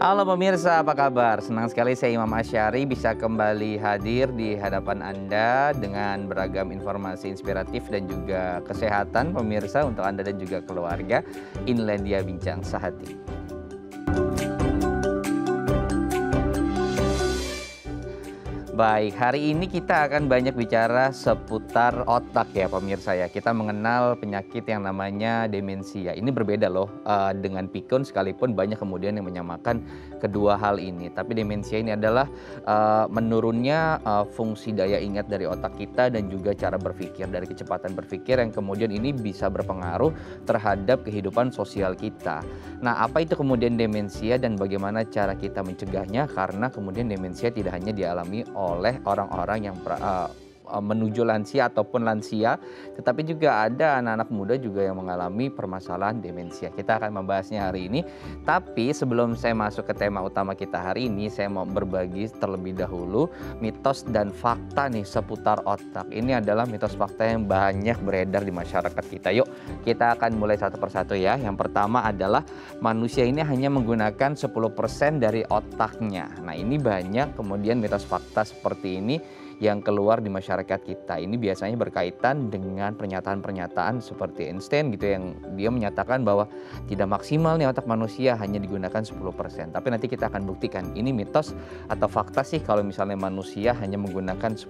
Halo pemirsa, apa kabar? Senang sekali saya Imam Asyari bisa kembali hadir di hadapan Anda dengan beragam informasi inspiratif dan juga kesehatan pemirsa untuk Anda dan juga keluarga. Inilah dia Bincang Sehati. Baik, hari ini kita akan banyak bicara seputar otak ya pemirsa ya. Kita mengenal penyakit yang namanya demensia. Ini berbeda loh dengan pikun, sekalipun banyak kemudian yang menyamakan kedua hal ini. Tapi demensia ini adalah menurunnya fungsi daya ingat dari otak kita dan juga cara berpikir, dari kecepatan berpikir yang kemudian ini bisa berpengaruh terhadap kehidupan sosial kita. Nah, apa itu kemudian demensia dan bagaimana cara kita mencegahnya? Karena kemudian demensia tidak hanya dialami oleh orang-orang yang menuju lansia ataupun lansia, tetapi juga ada anak-anak muda juga yang mengalami permasalahan demensia. Kita akan membahasnya hari ini. Tapi sebelum saya masuk ke tema utama kita hari ini, saya mau berbagi terlebih dahulu mitos dan fakta nih seputar otak. Ini adalah mitos fakta yang banyak beredar di masyarakat kita. Yuk, kita akan mulai satu persatu ya. Yang pertama adalah manusia ini hanya menggunakan 10% dari otaknya. Nah, ini banyak kemudian mitos fakta seperti ini yang keluar di masyarakat kita. Ini biasanya berkaitan dengan pernyataan-pernyataan seperti Einstein gitu, yang dia menyatakan bahwa tidak maksimal nih otak manusia, hanya digunakan 10%. Tapi nanti kita akan buktikan ini mitos atau fakta sih kalau misalnya manusia hanya menggunakan 10%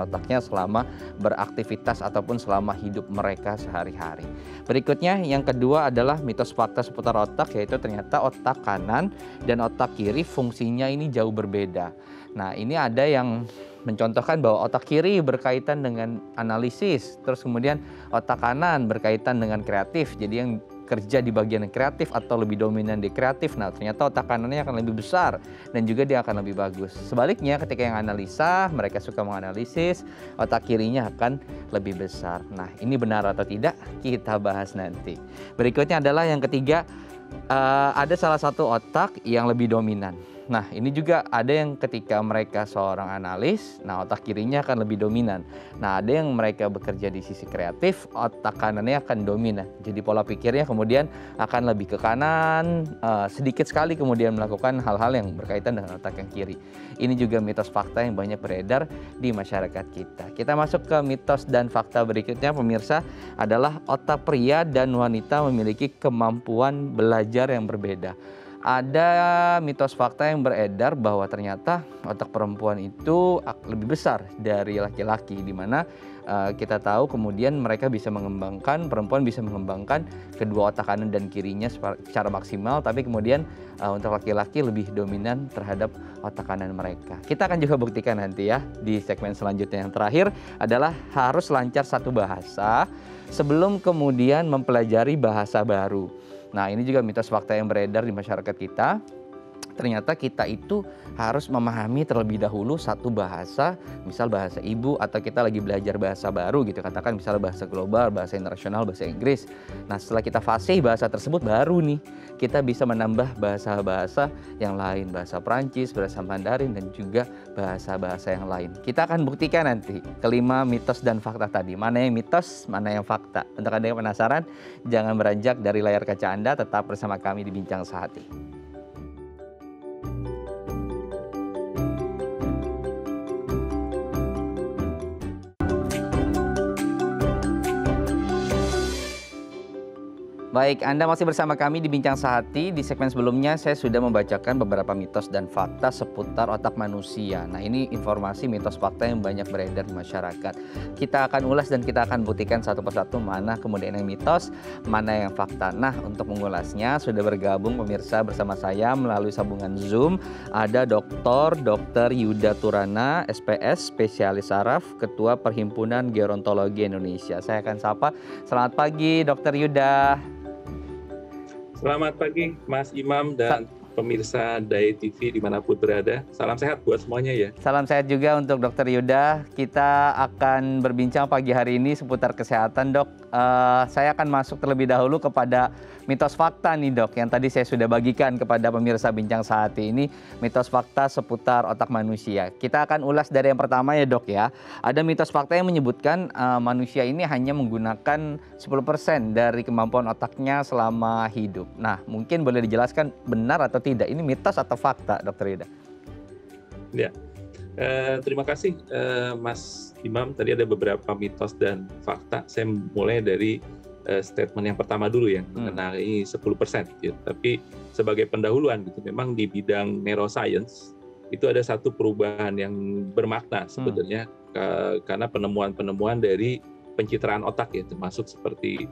otaknya selama beraktivitas ataupun selama hidup mereka sehari-hari. Berikutnya yang kedua adalah mitos fakta seputar otak, yaitu ternyata otak kanan dan otak kiri fungsinya ini jauh berbeda. Nah, ini ada yang mencontohkan bahwa otak kiri berkaitan dengan analisis, terus kemudian otak kanan berkaitan dengan kreatif. Jadi yang kerja di bagian kreatif atau lebih dominan di kreatif, nah ternyata otak kanannya akan lebih besar dan juga dia akan lebih bagus. Sebaliknya ketika yang analisa, mereka suka menganalisis, otak kirinya akan lebih besar. Nah, ini benar atau tidak kita bahas nanti. Berikutnya adalah yang ketiga, ada salah satu otak yang lebih dominan. Nah, ini juga ada yang ketika mereka seorang analis, nah otak kirinya akan lebih dominan. Nah, ada yang mereka bekerja di sisi kreatif, otak kanannya akan dominan. Jadi pola pikirnya kemudian akan lebih ke kanan, sedikit sekali kemudian melakukan hal-hal yang berkaitan dengan otak yang kiri. Ini juga mitos fakta yang banyak beredar di masyarakat kita. Kita masuk ke mitos dan fakta berikutnya pemirsa, adalah otak pria dan wanita memiliki kemampuan belajar yang berbeda. Ada mitos fakta yang beredar bahwa ternyata otak perempuan itu lebih besar dari laki-laki, di mana kita tahu kemudian mereka bisa mengembangkan, perempuan bisa mengembangkan kedua otak kanan dan kirinya secara maksimal, tapi kemudian untuk laki-laki lebih dominan terhadap otak kanan mereka. Kita akan juga buktikan nanti ya di segmen selanjutnya. Yang terakhir adalah harus lancar satu bahasa sebelum kemudian mempelajari bahasa baru. Nah, ini juga mitos fakta yang beredar di masyarakat kita. Ternyata kita itu harus memahami terlebih dahulu satu bahasa, misal bahasa ibu, atau kita lagi belajar bahasa baru gitu, katakan misalnya bahasa global, bahasa internasional, bahasa Inggris. Nah, setelah kita fasih bahasa tersebut, baru nih kita bisa menambah bahasa-bahasa yang lain, bahasa Prancis, bahasa Mandarin, dan juga bahasa-bahasa yang lain. Kita akan buktikan nanti kelima mitos dan fakta tadi, mana yang mitos, mana yang fakta. Untuk Anda yang penasaran, jangan beranjak dari layar kaca Anda, tetap bersama kami di Bincang Sehati. Baik, Anda masih bersama kami di Bincang Sehati. Di segmen sebelumnya saya sudah membacakan beberapa mitos dan fakta seputar otak manusia. Nah, ini informasi mitos fakta yang banyak beredar di masyarakat. Kita akan ulas dan kita akan buktikan satu persatu mana kemudian yang mitos, mana yang fakta. Nah, untuk mengulasnya sudah bergabung pemirsa bersama saya melalui sambungan Zoom. Ada Dr. Yuda Turana, SPS, spesialis saraf, Ketua Perhimpunan Gerontologi Indonesia. Saya akan sapa. Selamat pagi, Dr. Yuda. Selamat pagi Mas Imam dan pemirsa Dai TV dimanapun berada. Salam sehat buat semuanya ya. Salam sehat juga untuk Dr. Yuda. Kita akan berbincang pagi hari ini seputar kesehatan, Dok. Saya akan masuk terlebih dahulu kepada mitos fakta nih dok, yang tadi saya sudah bagikan kepada pemirsa Bincang Sehati ini, mitos fakta seputar otak manusia. Kita akan ulas dari yang pertama ya dok ya. Ada mitos fakta yang menyebutkan manusia ini hanya menggunakan 10% dari kemampuan otaknya selama hidup. Nah, mungkin boleh dijelaskan benar atau tidak, ini mitos atau fakta, Dr. Ida? Ya, terima kasih Mas Imam. Tadi ada beberapa mitos dan fakta. Saya mulai dari statement yang pertama dulu ya, mengenai 10%. Gitu. Tapi sebagai pendahuluan, gitu, memang di bidang neuroscience itu ada satu perubahan yang bermakna sebenarnya karena penemuan-penemuan dari pencitraan otak ya, termasuk seperti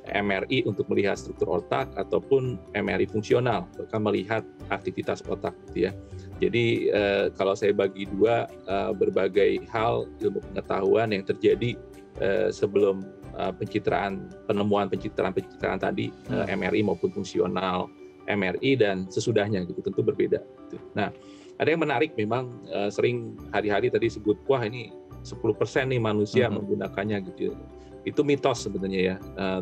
MRI untuk melihat struktur otak ataupun MRI fungsional, bahkan melihat aktivitas otak, gitu ya. Jadi kalau saya bagi dua, berbagai hal ilmu pengetahuan yang terjadi sebelum penemuan pencitraan tadi, MRI maupun fungsional, MRI dan sesudahnya gitu, tentu berbeda. Gitu. Nah, ada yang menarik memang sering hari-hari tadi sebut, wah ini 10% nih manusia menggunakannya gitu. Itu mitos sebenarnya ya.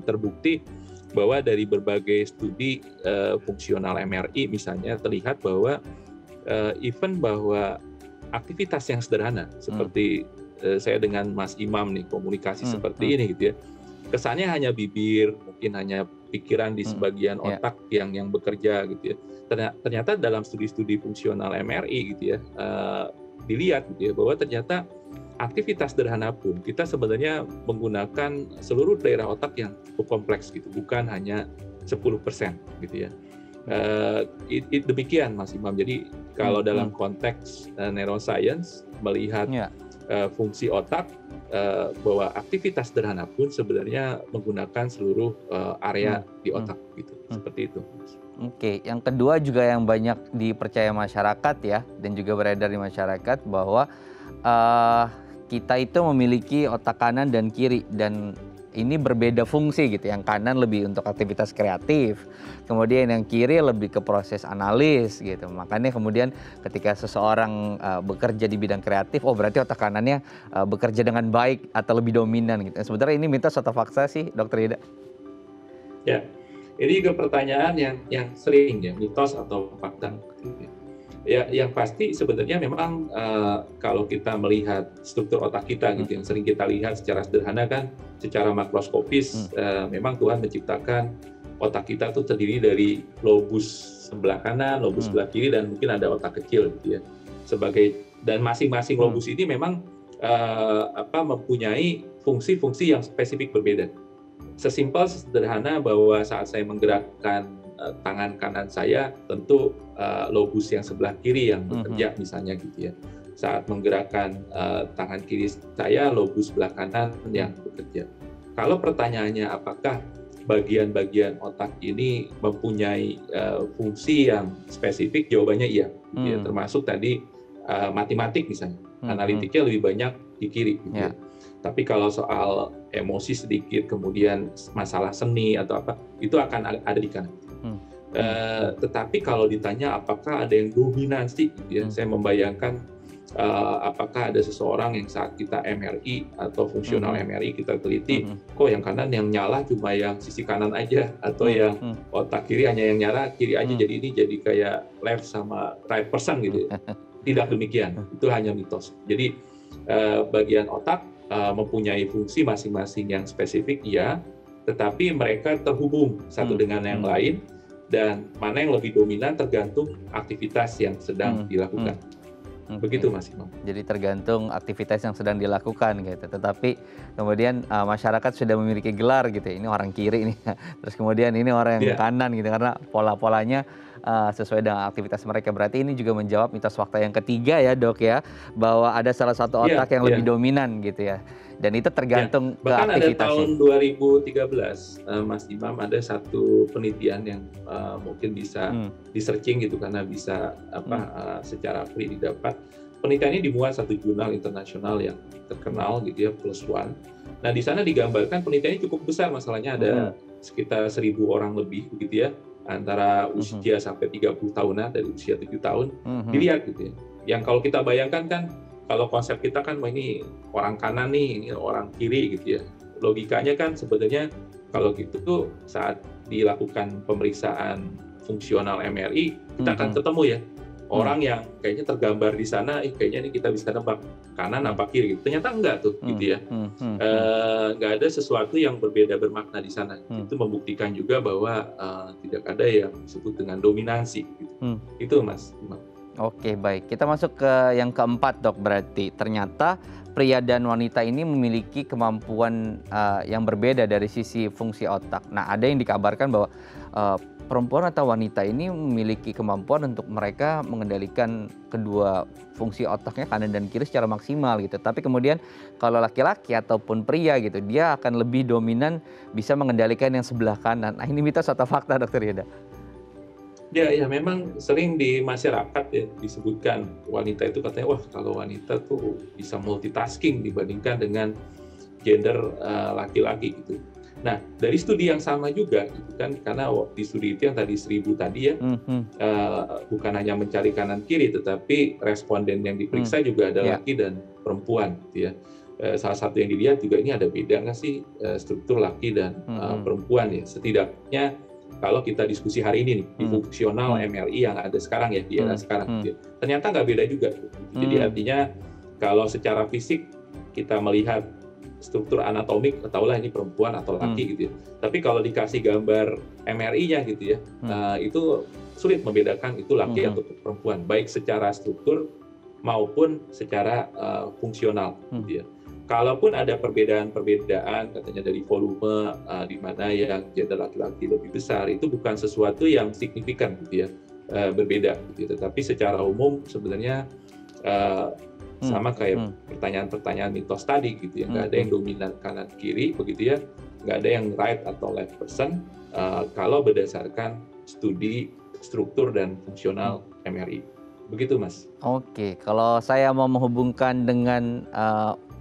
Terbukti bahwa dari berbagai studi fungsional MRI misalnya terlihat bahwa even bahwa aktivitas yang sederhana seperti saya dengan Mas Imam nih komunikasi seperti ini gitu ya, kesannya hanya bibir, mungkin hanya pikiran di sebagian otak yang bekerja gitu ya. Ternyata dalam studi-studi fungsional MRI gitu ya, dilihat gitu ya bahwa ternyata aktivitas sederhana pun kita sebenarnya menggunakan seluruh daerah otak yang cukup kompleks gitu, bukan hanya 10% gitu ya. Demikian Mas Imam. Jadi kalau dalam konteks neuroscience melihat fungsi otak, bahwa aktivitas sederhana pun sebenarnya menggunakan seluruh area di otak gitu. Seperti itu. Oke, yang kedua juga yang banyak dipercaya masyarakat ya, dan juga beredar di masyarakat bahwa kita itu memiliki otak kanan dan kiri, dan ini berbeda fungsi gitu. Yang kanan lebih untuk aktivitas kreatif, kemudian yang kiri lebih ke proses analis gitu. Makanya kemudian ketika seseorang bekerja di bidang kreatif, oh berarti otak kanannya bekerja dengan baik atau lebih dominan gitu. Sebenarnya ini mitos atau fakta sih, Dr. Ida? Ya, ini juga pertanyaan yang sering ya, mitos atau fakta. Ya, yang pasti sebenarnya memang kalau kita melihat struktur otak kita gitu, yang sering kita lihat secara sederhana kan, secara makroskopis, memang Tuhan menciptakan otak kita tuh terdiri dari lobus sebelah kanan, lobus sebelah kiri, dan mungkin ada otak kecil gitu ya. Dan masing-masing lobus ini memang mempunyai fungsi-fungsi yang spesifik berbeda. Sesimpel sederhana bahwa saat saya menggerakkan tangan kanan saya, tentu lobus yang sebelah kiri yang bekerja misalnya gitu ya. Saat menggerakkan tangan kiri saya, lobus sebelah kanan yang bekerja. Kalau pertanyaannya apakah bagian-bagian otak ini mempunyai fungsi yang spesifik, jawabannya iya. Gitu ya. Termasuk tadi matematik misalnya, analitiknya lebih banyak di kiri. Gitu ya. Tapi kalau soal emosi sedikit, kemudian masalah seni atau apa, itu akan ada di kanan. Tetapi kalau ditanya apakah ada yang dominasi, gitu ya, saya membayangkan apakah ada seseorang yang saat kita MRI atau fungsional MRI kita teliti, kok yang kanan yang nyala cuma yang sisi kanan aja, atau yang otak kiri hanya yang nyala kiri aja, jadi ini jadi kayak left sama right person gitu. Tidak demikian, itu hanya mitos. Jadi bagian otak mempunyai fungsi masing-masing yang spesifik, iya, tetapi mereka terhubung satu dengan yang lain, dan mana yang lebih dominan tergantung aktivitas yang sedang dilakukan. Begitu Mas Imam. Jadi tergantung aktivitas yang sedang dilakukan gitu. Tetapi kemudian masyarakat sudah memiliki gelar gitu. Ini orang kiri nih. Terus kemudian ini orang yang kanan gitu, karena pola-polanya sesuai dengan aktivitas mereka. Berarti ini juga menjawab mitos fakta yang ketiga ya dok ya, bahwa ada salah satu otak yang lebih dominan gitu ya. Dan itu tergantung ke aktivitasnya. Bahkan ada tahun 2013 Mas Imam, ada satu penelitian yang mungkin bisa di-searching gitu, karena bisa secara free didapat. Penelitian ini dimuat satu jurnal internasional yang terkenal gitu ya, Plus One. Nah di sana digambarkan penelitiannya cukup besar, masalahnya ada sekitar 1.000 orang lebih begitu ya, antara usia sampai 30 tahunan, dari usia 7 tahun, dilihat gitu ya. Yang kalau kita bayangkan kan, kalau konsep kita kan, ini orang kanan nih, ini orang kiri gitu ya. logikanya kan sebenarnya kalau gitu tuh saat dilakukan pemeriksaan fungsional MRI kita akan ketemu ya orang yang kayaknya tergambar di sana, kayaknya ini kita bisa nebak kanan apa kiri gitu. Ternyata enggak tuh gitu ya. Enggak ada sesuatu yang berbeda bermakna di sana. Itu membuktikan juga bahwa tidak ada yang disebut dengan dominansi gitu. Itu Mas. Oke, baik. Kita masuk ke yang keempat, Dok. Berarti ternyata pria dan wanita ini memiliki kemampuan yang berbeda dari sisi fungsi otak. Nah, ada yang dikabarkan bahwa perempuan atau wanita ini memiliki kemampuan untuk mereka mengendalikan kedua fungsi otaknya kanan dan kiri secara maksimal gitu. Tapi kemudian kalau laki-laki ataupun pria gitu, dia akan lebih dominan bisa mengendalikan yang sebelah kanan. Nah, ini mitos atau fakta, Dokter Yuda? Ya memang sering di masyarakat ya disebutkan wanita itu katanya wah kalau wanita tuh bisa multitasking dibandingkan dengan gender laki-laki gitu. Nah, dari studi yang sama juga, gitu kan, karena di studi itu yang tadi 1000 tadi ya, bukan hanya mencari kanan kiri, tetapi responden yang diperiksa juga ada laki dan perempuan, gitu ya. Salah satu yang dilihat juga ini ada beda nggak sih struktur laki dan perempuan ya. Setidaknya kalau kita diskusi hari ini nih di fungsional MRI yang ada sekarang ya di era sekarang, gitu ya. Ternyata nggak beda juga. Jadi artinya kalau secara fisik kita melihat struktur anatomik, tahulah ini perempuan atau laki gitu ya. Tapi kalau dikasih gambar MRI-nya gitu ya, itu sulit membedakan itu laki atau perempuan, baik secara struktur maupun secara fungsional gitu ya. Kalaupun ada perbedaan-perbedaan katanya dari volume di mana yang gender laki-laki lebih besar, itu bukan sesuatu yang signifikan gitu ya, berbeda gitu. Tetapi secara umum sebenarnya sama kayak pertanyaan-pertanyaan mitos tadi gitu ya, nggak ada yang dominan kanan kiri begitu ya, nggak ada yang right atau left person kalau berdasarkan studi struktur dan fungsional MRI. Begitu Mas. Oke, kalau saya mau menghubungkan dengan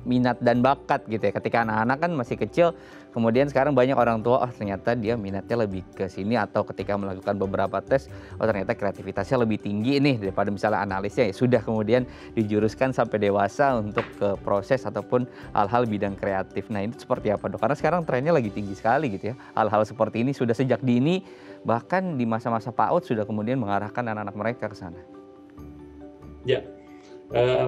minat dan bakat gitu ya, ketika anak-anak kan masih kecil, kemudian sekarang banyak orang tua, oh ternyata dia minatnya lebih ke sini, atau ketika melakukan beberapa tes, oh ternyata kreativitasnya lebih tinggi nih daripada misalnya analisnya, ya sudah kemudian dijuruskan sampai dewasa untuk ke proses ataupun hal-hal bidang kreatif. Nah ini seperti apa, Dok? Karena sekarang trennya lagi tinggi sekali gitu ya, hal-hal seperti ini sudah sejak dini, bahkan di masa-masa PAUD sudah kemudian mengarahkan anak-anak mereka ke sana. Ya,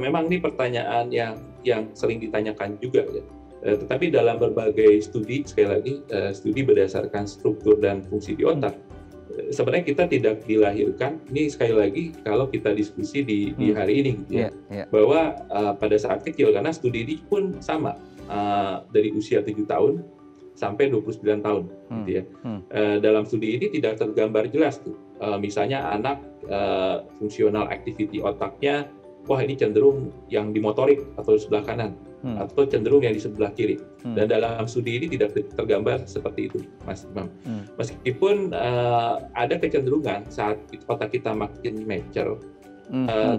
memang ini pertanyaan yang sering ditanyakan juga ya. Tetapi dalam berbagai studi, sekali lagi studi berdasarkan struktur dan fungsi di otak, sebenarnya kita tidak dilahirkan, ini sekali lagi kalau kita diskusi di hari ini gitu ya, bahwa pada saat kecil, karena studi ini pun sama, dari usia 7 tahun sampai 29 tahun gitu ya. Dalam studi ini tidak tergambar jelas tuh, misalnya anak fungsional activity otaknya, wah ini cenderung yang di motorik atau di sebelah kanan, atau cenderung yang di sebelah kiri. Dan dalam studi ini tidak tergambar seperti itu, Mas Imam. Meskipun ada kecenderungan saat otak kita makin mature,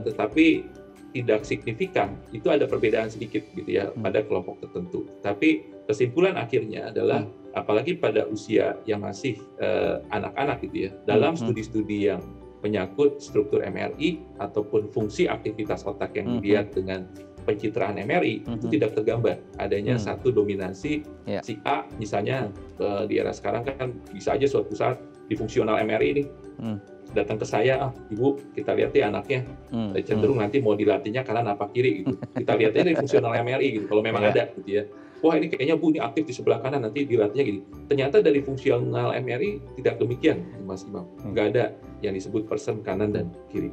tetapi tidak signifikan, itu ada perbedaan sedikit gitu ya pada kelompok tertentu. Tapi kesimpulan akhirnya adalah, apalagi pada usia yang masih anak-anak gitu ya, dalam studi-studi yang menyangkut struktur MRI ataupun fungsi aktivitas otak yang dilihat dengan pencitraan MRI, itu tidak tergambar adanya satu dominasi si A misalnya. Di era sekarang kan bisa aja suatu saat di fungsional MRI ini datang ke saya, Ibu kita lihat ya anaknya cenderung nanti mau dilatihnya kanan apa kiri gitu, kita lihatnya dari fungsional MRI gitu kalau memang ada gitu ya. Wah ini kayaknya Bu ini aktif di sebelah kanan, nanti dilatihnya gini. Ternyata dari fungsional MRI tidak demikian, Mas Imam. Nggak ada yang disebut person kanan dan kiri.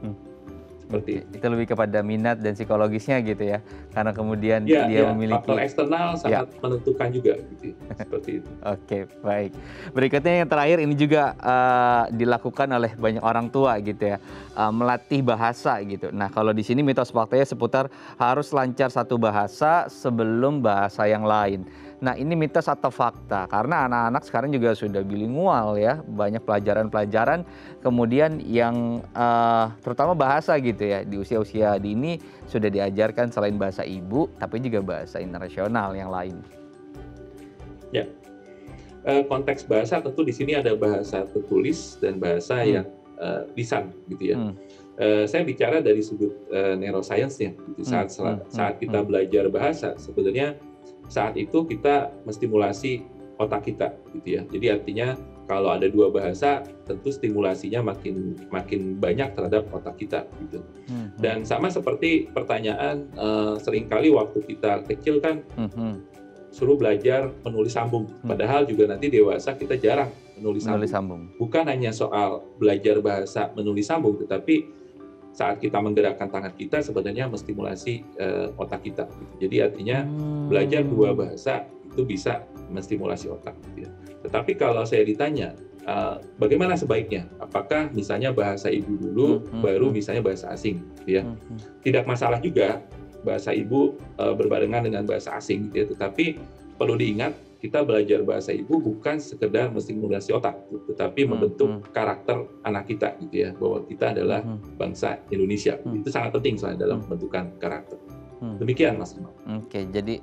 Seperti itu lebih kepada minat dan psikologisnya gitu ya, karena kemudian dia memiliki faktor eksternal sangat menentukan juga gitu. Seperti itu. Oke, baik. Berikutnya yang terakhir ini juga dilakukan oleh banyak orang tua gitu ya, melatih bahasa gitu. Nah kalau di sini mitos faktanya seputar harus lancar satu bahasa sebelum bahasa yang lain. Nah ini mitos atau fakta? Karena anak-anak sekarang juga sudah bilingual ya, banyak pelajaran-pelajaran kemudian yang terutama bahasa gitu ya, di usia-usia dini sudah diajarkan selain bahasa ibu, tapi juga bahasa internasional yang lain. Ya, konteks bahasa tentu di sini ada bahasa tertulis dan bahasa yang lisan gitu ya. Saya bicara dari sudut neuroscience-nya gitu. Saat kita belajar bahasa sebenarnya saat itu kita menstimulasi otak kita, gitu ya. Jadi artinya kalau ada 2 bahasa, tentu stimulasinya makin banyak terhadap otak kita, gitu. Dan sama seperti pertanyaan seringkali waktu kita kecil kan suruh belajar menulis sambung, padahal juga nanti dewasa kita jarang menulis sambung. Bukan hanya soal belajar bahasa menulis sambung, tetapi saat kita menggerakkan tangan kita sebenarnya menstimulasi otak kita. Gitu. Jadi artinya belajar 2 bahasa itu bisa menstimulasi otak. Gitu ya. Tetapi kalau saya ditanya, bagaimana sebaiknya? Apakah misalnya bahasa ibu dulu, baru misalnya bahasa asing? Gitu ya. Tidak masalah juga bahasa ibu berbarengan dengan bahasa asing. Gitu ya. Tetapi perlu diingat, kita belajar bahasa ibu bukan sekedar menstimulasi otak, tetapi membentuk karakter anak kita, gitu ya, bahwa kita adalah bangsa Indonesia. Itu sangat penting soalnya dalam pembentukan karakter. Demikian, Mas Imam. Oke, jadi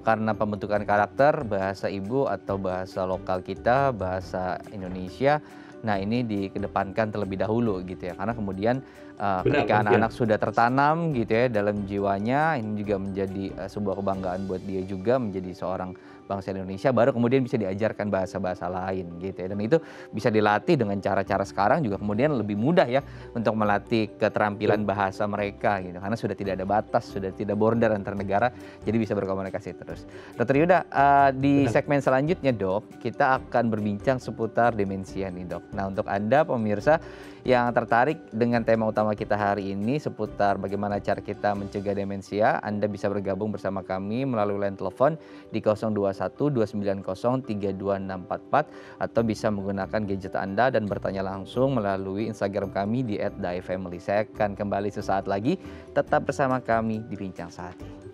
karena pembentukan karakter, bahasa ibu atau bahasa lokal kita, bahasa Indonesia, nah ini dikedepankan terlebih dahulu gitu ya, karena kemudian ketika anak-anak sudah tertanam gitu ya dalam jiwanya, ini juga menjadi sebuah kebanggaan buat dia juga menjadi seorang bangsa Indonesia, baru kemudian bisa diajarkan bahasa-bahasa lain gitu ya. Dan itu bisa dilatih dengan cara-cara sekarang juga kemudian lebih mudah ya untuk melatih keterampilan bahasa mereka gitu, karena sudah tidak ada batas, sudah tidak border antar negara, jadi bisa berkomunikasi terus. Dr. Yuda, di segmen selanjutnya Dok, kita akan berbincang seputar demensia nih Dok. Nah, untuk Anda pemirsa yang tertarik dengan tema utama kita hari ini seputar bagaimana cara kita mencegah demensia, Anda bisa bergabung bersama kami melalui line telepon di 021 290 32644 atau bisa menggunakan gadget Anda dan bertanya langsung melalui Instagram kami di @daifamily. Saya akan kembali sesaat lagi, tetap bersama kami di Bincang Saat ini.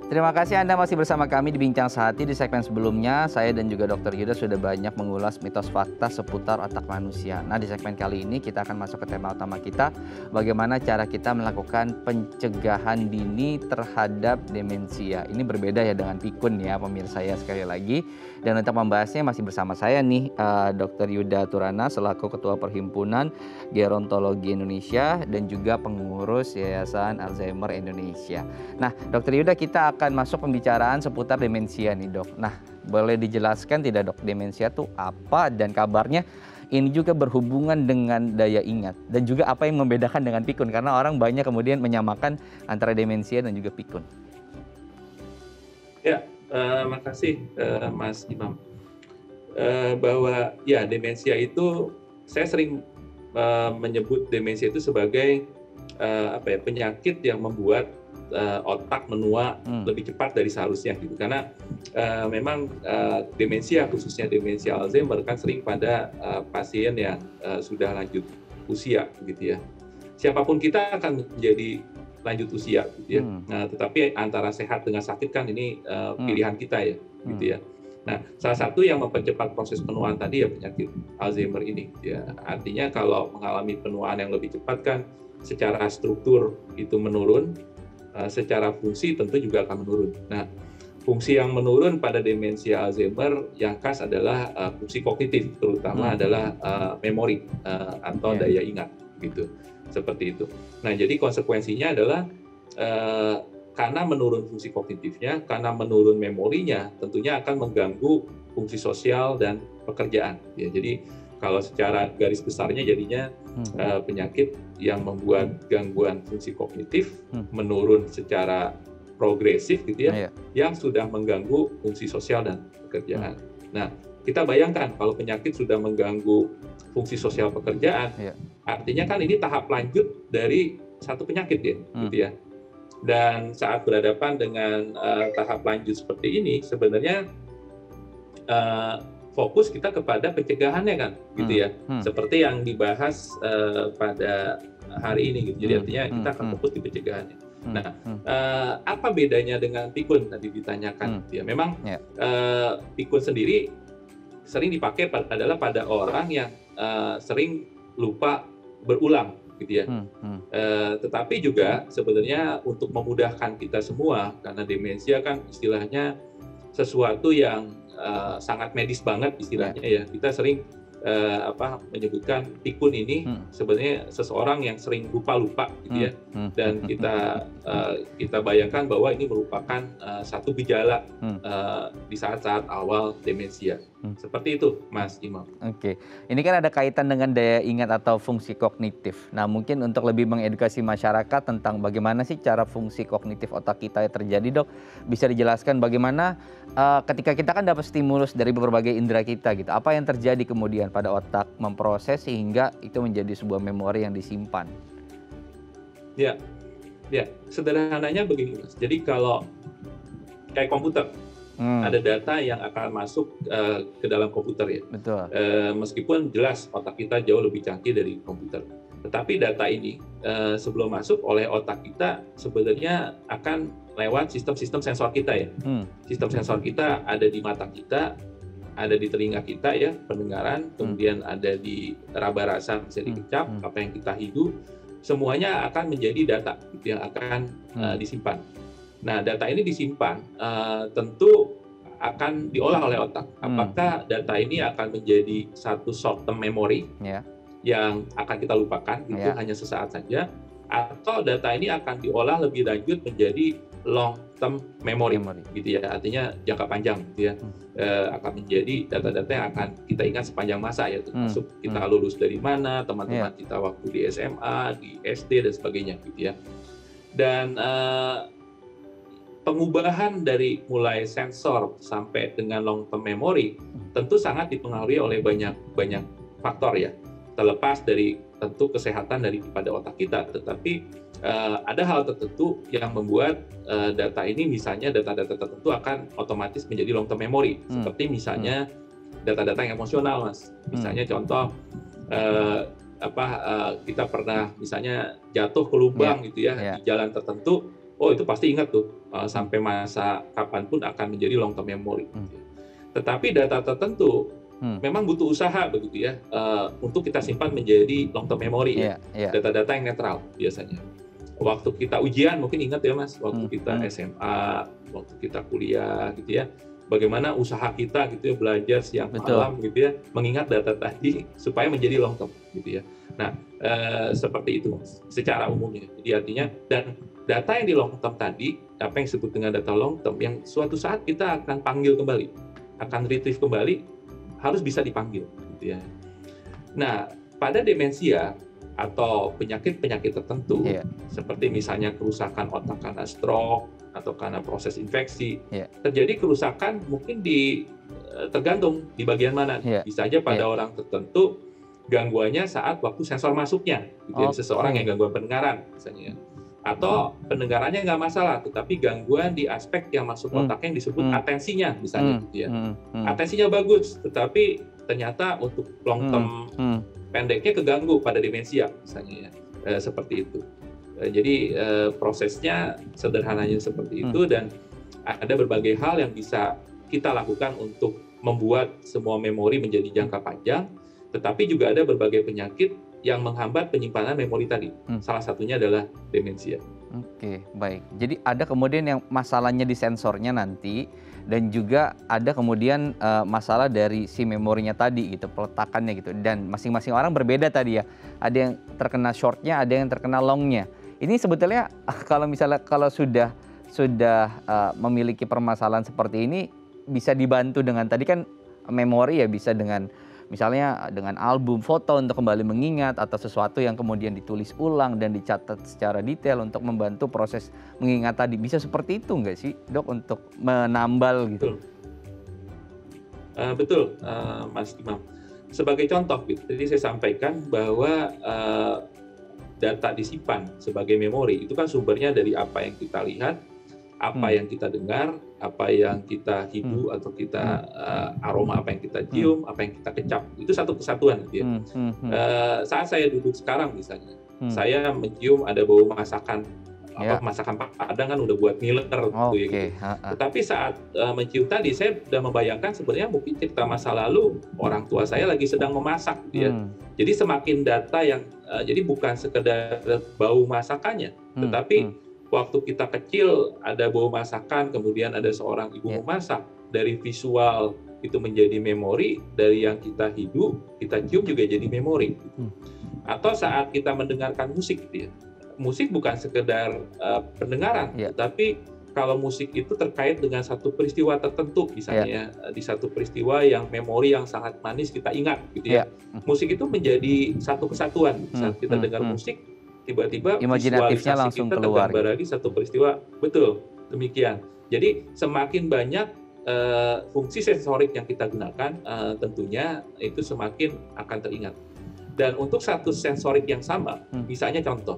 Terima kasih Anda masih bersama kami di Bincang Sehati. Di segmen sebelumnya, saya dan juga Dr. Yuda sudah banyak mengulas mitos fakta seputar otak manusia. Nah, di segmen kali ini kita akan masuk ke tema utama kita, bagaimana cara kita melakukan pencegahan dini terhadap demensia. Ini berbeda ya dengan pikun ya pemirsa ya, sekali lagi. Dan untuk membahasnya masih bersama saya nih, Dr. Yuda Turana selaku Ketua Perhimpunan Gerontologi Indonesia dan juga pengurus Yayasan Alzheimer Indonesia. Nah, Dr. Yuda, kita akan masuk pembicaraan seputar demensia nih Dok. Nah, boleh dijelaskan tidak Dok, demensia itu apa dan kabarnya ini juga berhubungan dengan daya ingat dan juga apa yang membedakan dengan pikun, karena orang banyak kemudian menyamakan antara demensia dan juga pikun. Ya, makasih Mas Imam. Bahwa ya demensia itu saya sering menyebut demensia itu sebagai penyakit yang membuat otak menua lebih cepat dari seharusnya gitu, karena memang demensia, khususnya demensia Alzheimer kan sering pada pasien yang sudah lanjut usia gitu ya. Siapapun kita akan menjadi lanjut usia gitu ya. Nah, tetapi antara sehat dengan sakit kan ini pilihan kita ya gitu ya. Nah, salah satu yang mempercepat proses penuaan tadi ya penyakit Alzheimer ini ya. Artinya kalau mengalami penuaan yang lebih cepat kan secara struktur itu menurun, secara fungsi tentu juga akan menurun. Nah, fungsi yang menurun pada demensia Alzheimer yang khas adalah fungsi kognitif, terutama adalah memori atau daya ingat, gitu. Seperti itu. Nah, jadi konsekuensinya adalah karena menurun fungsi kognitifnya, karena menurun memorinya, tentunya akan mengganggu fungsi sosial dan pekerjaan. Ya, jadi kalau secara garis besarnya jadinya penyakit yang membuat gangguan fungsi kognitif menurun secara progresif gitu ya, yang sudah mengganggu fungsi sosial dan pekerjaan. Nah, kita bayangkan kalau penyakit sudah mengganggu fungsi sosial pekerjaan, artinya kan ini tahap lanjut dari satu penyakit ya, gitu ya. Dan saat berhadapan dengan tahap lanjut seperti ini, sebenarnya fokus kita kepada pencegahannya kan, gitu ya. Seperti yang dibahas pada hari ini, gitu. Jadi artinya kita akan fokus di pencegahannya. Nah, apa bedanya dengan pikun tadi ditanyakan? Ya, memang pikun sendiri sering dipakai adalah pada orang yang sering lupa berulang, gitu ya. Tetapi juga sebenarnya untuk memudahkan kita semua, karena demensia kan istilahnya sesuatu yang sangat medis banget Ya. istilahnya ya. Kita sering menyebutkan pikun ini sebenarnya seseorang yang sering lupa-lupa gitu ya. Dan kita bayangkan bahwa ini merupakan satu gejala di saat-saat awal demensia. Seperti itu, Mas Imam. Oke, ini kan ada kaitan dengan daya ingat atau fungsi kognitif. Nah, mungkin untuk lebih mengedukasi masyarakat tentang bagaimana sih cara fungsi kognitif otak kita terjadi, Dok, bisa dijelaskan bagaimana ketika kita kan dapat stimulus dari berbagai indera kita gitu, apa yang terjadi kemudian pada otak memproses sehingga itu menjadi sebuah memori yang disimpan? Ya, sederhananya begini, Mas. Jadi kalau kayak komputer, ada data yang akan masuk ke dalam komputer ya. Betul. Meskipun jelas otak kita jauh lebih canggih dari komputer, tetapi data ini sebelum masuk oleh otak kita sebenarnya akan lewat sistem-sistem sensor kita ya. Sistem sensor kita ada di mata kita, ada di telinga kita ya, pendengaran, kemudian ada di raba rasa bisa dikecap, apa yang kita hidup, semuanya akan menjadi data yang akan disimpan. Nah, data ini disimpan tentu akan diolah oleh otak. Apakah data ini akan menjadi satu short term memory yang akan kita lupakan, itu hanya sesaat saja, atau data ini akan diolah lebih lanjut menjadi long term memory. Gitu ya, artinya jangka panjang gitu ya. Akan menjadi data-data yang akan kita ingat sepanjang masa ya, termasuk kita lulus dari mana, teman-teman kita waktu di SMA, di SD dan sebagainya gitu ya. Dan pengubahan dari mulai sensor sampai dengan long term memory tentu sangat dipengaruhi oleh banyak faktor ya, terlepas dari tentu kesehatan daripada otak kita, tetapi ada hal tertentu yang membuat data ini, misalnya data-data tertentu akan otomatis menjadi long term memory, seperti misalnya data-data yang emosional, Mas. Misalnya contoh kita pernah misalnya jatuh ke lubang gitu ya di jalan tertentu. Oh, itu pasti ingat tuh sampai masa kapanpun akan menjadi long term memory. Tetapi data tertentu memang butuh usaha begitu ya untuk kita simpan menjadi long term memory ya. Data-data yang netral biasanya. Waktu kita ujian mungkin ingat ya Mas, waktu kita SMA, waktu kita kuliah gitu ya. Bagaimana usaha kita gitu ya, belajar siang malam gitu ya, mengingat data tadi supaya menjadi long term gitu ya. Nah, seperti itu Mas, secara umumnya. Jadi artinya, dan data yang di long term tadi, apa yang disebut dengan data long term, yang suatu saat kita akan panggil kembali, akan retrieve kembali, harus bisa dipanggil gitu ya. Nah, pada demensia atau penyakit-penyakit tertentu, seperti misalnya kerusakan otak karena stroke atau karena proses infeksi, terjadi kerusakan mungkin tergantung di bagian mana. Bisa saja pada orang tertentu gangguannya saat waktu sensor masuknya, gitu ya, seseorang yang gangguan pendengaran misalnya, atau pendengarannya nggak masalah, tetapi gangguan di aspek yang masuk otaknya yang disebut atensinya misalnya, gitu ya. Atensinya bagus, tetapi ternyata untuk long term pendeknya keganggu pada demensia misalnya ya, seperti itu. Jadi prosesnya sederhananya seperti itu, dan ada berbagai hal yang bisa kita lakukan untuk membuat semua memori menjadi jangka panjang, tetapi juga ada berbagai penyakit yang menghambat penyimpanan memori tadi. Salah satunya adalah demensia. Oke, baik. Jadi ada kemudian yang masalahnya di sensornya nanti, dan juga ada kemudian masalah dari si memorinya tadi gitu, peletakannya gitu. Dan masing-masing orang berbeda tadi ya. Ada yang terkena shortnya, ada yang terkena longnya. Ini sebetulnya kalau sudah memiliki permasalahan seperti ini, bisa dibantu dengan tadi kan memori ya, bisa dengan misalnya dengan album foto untuk kembali mengingat, atau sesuatu yang kemudian ditulis ulang dan dicatat secara detail untuk membantu proses mengingat tadi. Bisa seperti itu nggak sih, Dok, untuk menambal gitu? Betul, Mas Imam. Sebagai contoh, jadi saya sampaikan bahwa data disimpan sebagai memori itu kan sumbernya dari apa yang kita lihat, apa yang kita dengar, apa yang kita hidu atau kita aroma, apa yang kita cium, apa yang kita kecap. Itu satu kesatuan gitu ya. Saat saya duduk sekarang misalnya, saya mencium ada bau masakan, masakan Padang kan udah buat ngiler gitu ya. Gitu. Tetapi saat mencium tadi, saya sudah membayangkan sebenarnya mungkin cerita masa lalu orang tua saya lagi sedang memasak gitu ya. Jadi semakin data yang jadi bukan sekedar bau masakannya, tetapi waktu kita kecil ada bau masakan, kemudian ada seorang ibu memasak, dari visual itu menjadi memori, dari yang kita hidup, kita cium juga jadi memori. Atau saat kita mendengarkan musik, gitu ya. Musik bukan sekedar pendengaran, tapi kalau musik itu terkait dengan satu peristiwa tertentu, misalnya di satu peristiwa yang memori yang sangat manis kita ingat, gitu ya. Musik itu menjadi satu kesatuan. Saat kita dengar musik, tiba-tiba imajinatifnya visualisasi langsung kita keluar. tergambar lagi satu peristiwa. Betul, demikian. Jadi semakin banyak fungsi sensorik yang kita gunakan, tentunya itu semakin akan teringat. Dan untuk satu sensorik yang sama, misalnya contoh,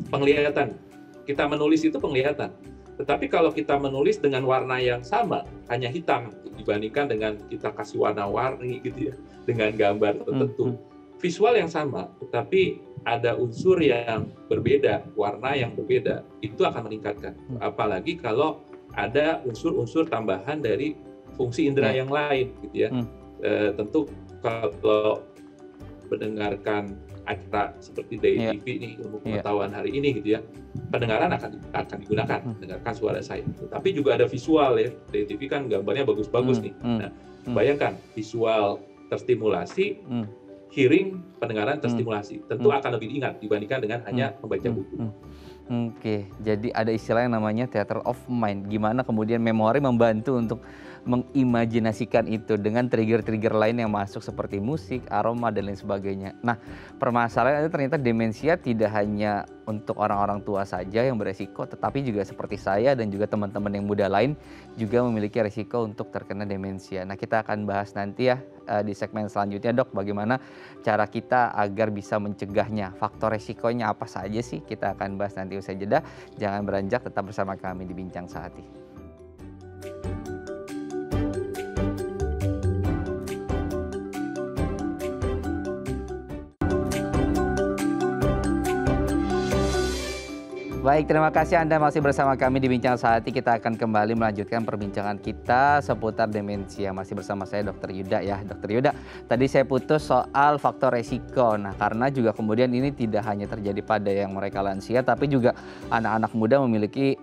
penglihatan. Kita menulis itu penglihatan. Tetapi kalau kita menulis dengan warna yang sama, hanya hitam, dibandingkan dengan kita kasih warna-warni gitu ya, dengan gambar tertentu. Visual yang sama, tetapi ada unsur yang berbeda, warna yang berbeda, itu akan meningkatkan. Apalagi kalau ada unsur-unsur tambahan dari fungsi indera yang lain, gitu ya. Tentu kalau mendengarkan acara seperti DIY TV nih, ilmu pengetahuan hari ini, gitu ya, pendengaran akan digunakan, mendengarkan suara saya. Tapi juga ada visual ya, DIY TV kan gambarnya bagus-bagus nih. Nah, bayangkan visual terstimulasi, hearing, pendengaran terstimulasi, tentu akan lebih ingat dibandingkan dengan hanya membaca buku. Oke, jadi ada istilah yang namanya theater of mind. Gimana kemudian memori membantu untuk mengimajinasikan itu dengan trigger-trigger lain yang masuk seperti musik, aroma, dan lain sebagainya. Nah, permasalahannya ternyata demensia tidak hanya untuk orang-orang tua saja yang beresiko, tetapi juga seperti saya dan juga teman-teman yang muda lain juga memiliki resiko untuk terkena demensia. Nah, kita akan bahas nanti ya di segmen selanjutnya, Dok, bagaimana cara kita agar bisa mencegahnya. Faktor resikonya apa saja sih? Kita akan bahas nanti usai jeda. Jangan beranjak, tetap bersama kami di Bincang Sehati. Baik, terima kasih Anda masih bersama kami di Bincang Sehati. Kita akan kembali melanjutkan perbincangan kita seputar demensia. Masih bersama saya Dr. Yuda ya. Dr. Yuda, tadi saya putus soal faktor resiko. Nah, karena juga kemudian ini tidak hanya terjadi pada yang mereka lansia, tapi juga anak-anak muda memiliki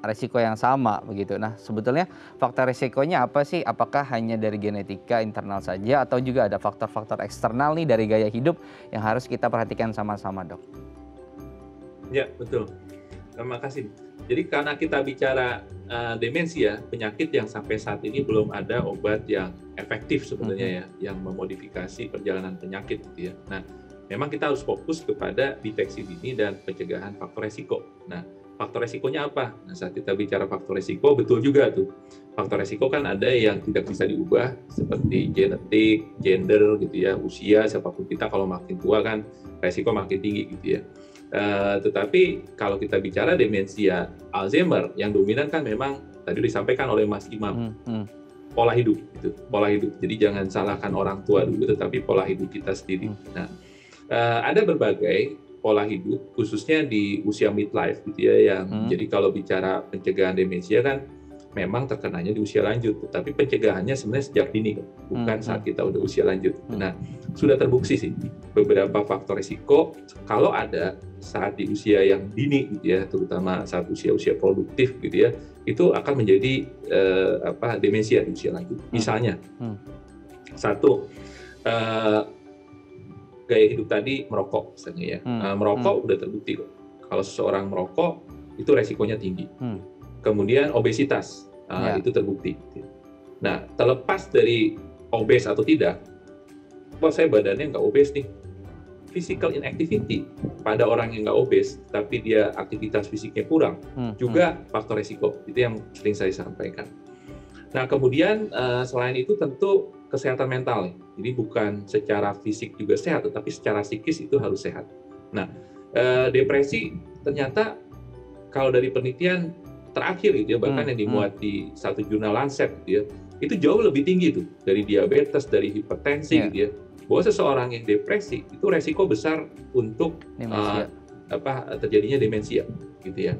resiko yang sama begitu. Nah, sebetulnya faktor resikonya apa sih? Apakah hanya dari genetika internal saja atau juga ada faktor-faktor eksternal nih dari gaya hidup yang harus kita perhatikan sama-sama, Dok? Ya, betul. Terima kasih. Jadi karena kita bicara demensia, penyakit yang sampai saat ini belum ada obat yang efektif sebenarnya ya, yang memodifikasi perjalanan penyakit gitu ya. Nah, memang kita harus fokus kepada deteksi dini dan pencegahan faktor resiko. Nah, faktor resikonya apa? Nah, saat kita bicara faktor resiko, betul juga tuh. Faktor resiko kan ada yang tidak bisa diubah, seperti genetik, gender gitu ya, usia, siapapun kita kalau makin tua kan resiko makin tinggi gitu ya. Tetapi kalau kita bicara demensia Alzheimer, yang dominan kan memang tadi disampaikan oleh Mas Imam, pola hidup gitu, pola hidup. Jadi jangan salahkan orang tua dulu, tetapi pola hidup kita sendiri. Nah, ada berbagai pola hidup, khususnya di usia midlife gitu ya, yang jadi kalau bicara pencegahan demensia kan memang terkenanya di usia lanjut, tapi pencegahannya sebenarnya sejak dini, bukan saat kita udah usia lanjut. Nah, sudah terbukti sih beberapa faktor risiko kalau ada saat di usia yang dini gitu ya, terutama saat usia-usia produktif gitu ya, itu akan menjadi demensia di usia lanjut. Misalnya, satu, gaya hidup tadi merokok misalnya ya, merokok udah terbukti kok. Kalau seseorang merokok itu resikonya tinggi. Kemudian obesitas, itu terbukti. Nah, terlepas dari obes atau tidak, kalau saya badannya nggak obes nih, physical inactivity pada orang yang nggak obes, tapi dia aktivitas fisiknya kurang, juga faktor resiko. Itu yang sering saya sampaikan. Nah, kemudian selain itu tentu kesehatan mental. Jadi bukan secara fisik juga sehat, tetapi secara psikis itu harus sehat. Nah, depresi ternyata kalau dari penelitian terakhir gitu ya, bahkan yang dimuat di satu jurnal Lancet gitu ya, itu jauh lebih tinggi tuh dari diabetes, dari hipertensi gitu ya. Bahwa seseorang yang depresi itu resiko besar untuk terjadinya demensia gitu ya.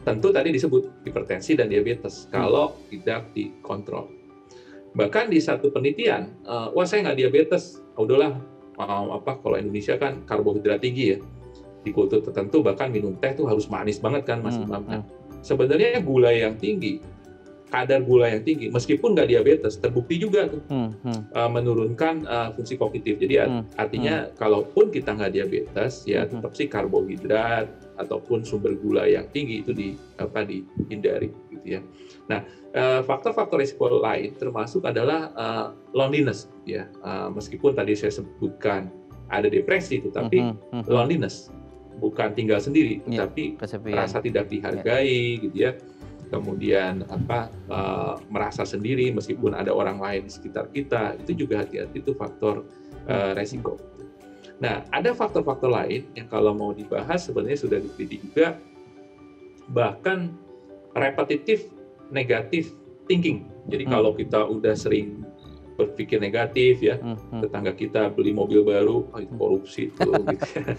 Tentu tadi disebut hipertensi dan diabetes kalau tidak dikontrol. Bahkan di satu penelitian, wah saya nggak diabetes, udahlah, kalau Indonesia kan karbohidrat tinggi ya, di kultur tertentu bahkan minum teh tuh harus manis banget kan Mas Imam. Sebenarnya gula yang tinggi kadar gula yang tinggi, meskipun nggak diabetes, terbukti juga tuh menurunkan fungsi kognitif. Jadi artinya kalaupun kita nggak diabetes, ya tetap sih karbohidrat ataupun sumber gula yang tinggi itu dihindari, gitu ya. Nah, faktor-faktor risiko lain termasuk adalah loneliness, ya. Meskipun tadi saya sebutkan ada depresi, tetapi loneliness, bukan tinggal sendiri, tetapi merasa tidak dihargai, gitu ya. Kemudian merasa sendiri meskipun ada orang lain di sekitar kita, itu juga hati-hati, itu faktor resiko. Nah, ada faktor-faktor lain yang kalau mau dibahas sebenarnya sudah diteliti juga, bahkan repetitive negative thinking. Jadi kalau kita udah sering berpikir negatif, ya, tetangga kita beli mobil baru, itu korupsi tuh, gitu ya.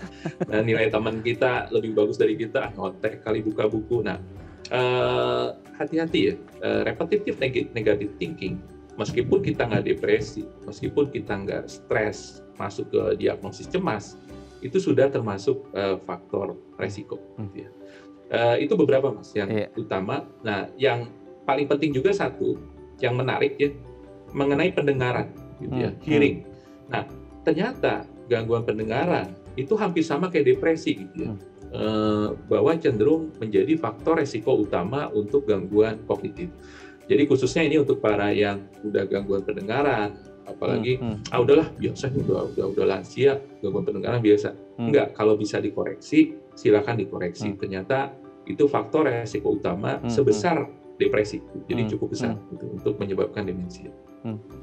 Nah, nilai teman kita lebih bagus dari kita, ngontek kali buka buku. Nah, hati-hati ya, repetitive negative thinking, meskipun kita nggak depresi, meskipun kita nggak stres, masuk ke diagnosis cemas, itu sudah termasuk faktor resiko. Gitu ya. Itu beberapa, Mas, yang utama. Nah, yang paling penting juga satu, yang menarik ya, mengenai pendengaran, gitu ya, hearing. Nah, ternyata gangguan pendengaran itu hampir sama kayak depresi, gitu ya. Bahwa cenderung menjadi faktor resiko utama untuk gangguan kognitif. Jadi khususnya ini untuk para yang udah gangguan pendengaran, apalagi udahlah biasa, udah lansia, gangguan pendengaran biasa. Enggak, kalau bisa dikoreksi, silakan dikoreksi. Ternyata itu faktor resiko utama sebesar depresi, jadi cukup besar untuk menyebabkan demensia.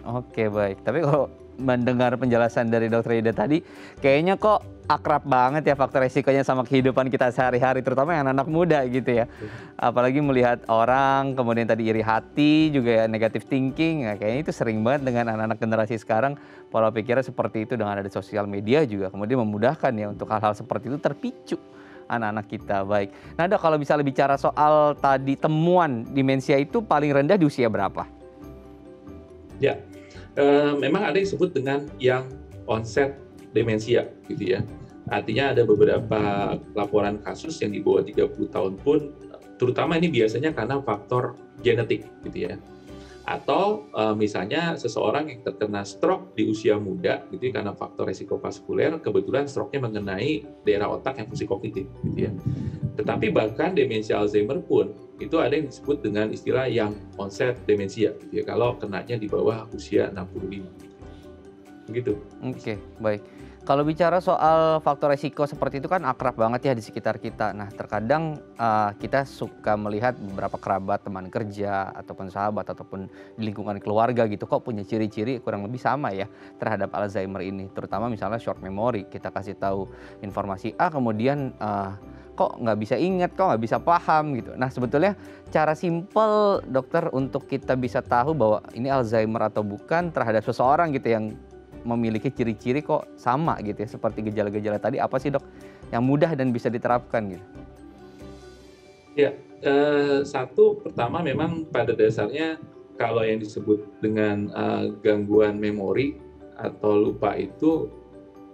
Oke, baik. Tapi kalau mendengar penjelasan dari Dokter Ida tadi, kayaknya kok akrab banget ya faktor resikonya sama kehidupan kita sehari-hari, terutama yang anak muda gitu ya. Apalagi melihat orang, kemudian tadi iri hati, juga ya negative thinking, ya, kayaknya itu sering banget dengan anak-anak generasi sekarang, pola pikirnya seperti itu dengan ada sosial media juga, kemudian memudahkan ya untuk hal-hal seperti itu terpicu anak-anak kita. Baik. Nah, Dok, kalau misalnya bicara soal tadi temuan demensia itu paling rendah di usia berapa? Ya, memang ada yang disebut dengan yang onset demensia, gitu ya. Artinya ada beberapa laporan kasus yang di bawah 30 tahun pun, terutama ini biasanya karena faktor genetik, gitu ya. Atau misalnya seseorang yang terkena stroke di usia muda, gitu ya, karena faktor resiko vaskuler, kebetulan stroke-nya mengenai daerah otak yang fungsi kognitif, gitu ya. Tetapi bahkan demensia Alzheimer pun itu ada yang disebut dengan istilah yang onset demensia, gitu ya, kalau kenanya di bawah usia 65. Begitu. Oke, baik. Kalau bicara soal faktor resiko seperti itu kan akrab banget ya di sekitar kita. Nah, terkadang kita suka melihat beberapa kerabat, teman kerja, ataupun sahabat, ataupun di lingkungan keluarga gitu, kok punya ciri-ciri kurang lebih sama ya terhadap Alzheimer ini. Terutama misalnya short memory, kita kasih tahu informasi A, kemudian kok nggak bisa ingat, kok nggak bisa paham gitu. Nah, sebetulnya cara simpel dokter untuk kita bisa tahu bahwa ini Alzheimer atau bukan terhadap seseorang gitu yang memiliki ciri-ciri kok sama gitu ya, seperti gejala-gejala tadi, apa sih Dok yang mudah dan bisa diterapkan gitu? Ya, satu, pertama memang pada dasarnya kalau yang disebut dengan gangguan memori atau lupa itu,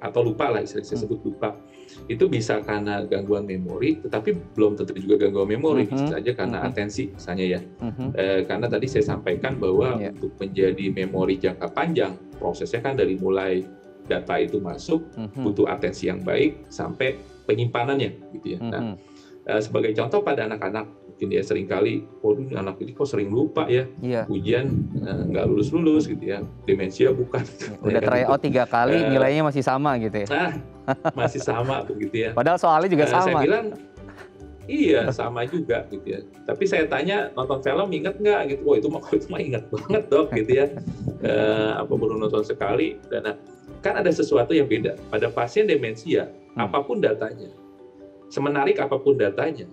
atau lupa lah, saya sebut lupa, itu bisa karena gangguan memori, tetapi belum tentu juga gangguan memori, bisa saja karena atensi misalnya ya. Karena tadi saya sampaikan bahwa untuk menjadi memori jangka panjang, prosesnya kan dari mulai data itu masuk, butuh atensi yang baik, sampai penyimpanannya gitu ya. Nah, sebagai contoh pada anak-anak, mungkin ya seringkali, waduh anak ini kok sering lupa ya, ujian nggak lulus-lulus gitu ya, demensia bukan. Udah tryout 3 kali, nilainya masih sama gitu ya. Nah, masih sama begitu ya. Padahal soalnya juga sama. Saya bilang, iya sama juga gitu ya. Tapi saya tanya, nonton film inget nggak gitu? Wah itu mah inget banget Dok gitu ya. Apa baru nonton sekali. Dan kan ada sesuatu yang beda. Pada pasien demensia, apapun datanya, semenarik apapun datanya,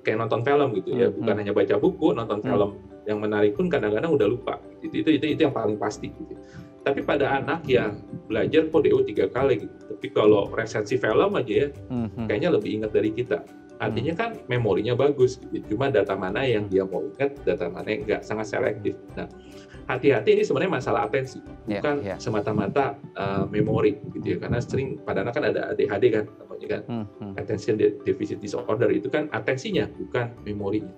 kayak nonton film gitu ya, bukan hanya baca buku, nonton film yang menarik pun kadang-kadang udah lupa. Itu yang paling pasti gitu. Tapi pada anak yang belajar PODEO 3 kali gitu, tapi kalau resensi film aja ya, kayaknya lebih ingat dari kita. Artinya kan memorinya bagus gitu. Cuma data mana yang dia mau ingat, data mana yang enggak, sangat selektif. Nah, hati-hati, ini sebenarnya masalah atensi, bukan semata-mata memori gitu ya. Karena sering pada anak kan ada ADHD kan, namanya kan, attention deficit disorder, itu kan atensinya bukan memorinya.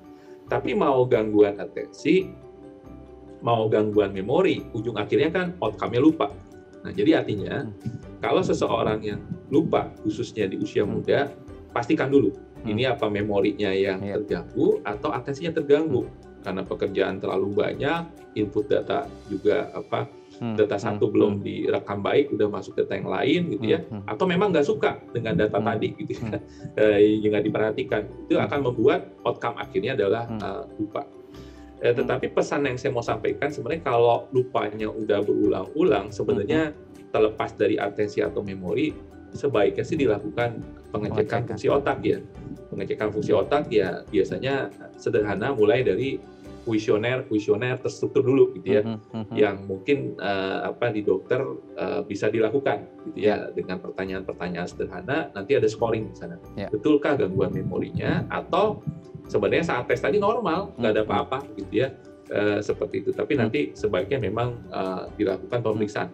Tapi mau gangguan atensi, mau gangguan memori, ujung akhirnya kan outcome-nya lupa. Nah, jadi artinya kalau seseorang yang lupa, khususnya di usia muda, pastikan dulu ini apa memorinya yang terganggu atau atensinya terganggu karena pekerjaan terlalu banyak, input data juga data satu belum direkam baik, udah masuk data yang lain gitu ya, atau memang nggak suka dengan data tadi gitu ya, yang nggak diperhatikan, itu akan membuat outcome akhirnya adalah lupa. Tetapi pesan yang saya mau sampaikan sebenarnya kalau lupanya udah berulang-ulang, sebenarnya terlepas dari atensi atau memori, sebaiknya sih dilakukan pengecekan fungsi otak ya. Pengecekan fungsi otak ya biasanya sederhana, mulai dari kuesioner terstruktur dulu gitu ya, yang mungkin di dokter bisa dilakukan gitu ya, dengan pertanyaan-pertanyaan sederhana, nanti ada scoring di sana. Betulkah gangguan memorinya, atau sebenarnya saat tes tadi normal, nggak ada apa-apa gitu ya, seperti itu. Tapi nanti sebaiknya memang dilakukan pemeriksaan.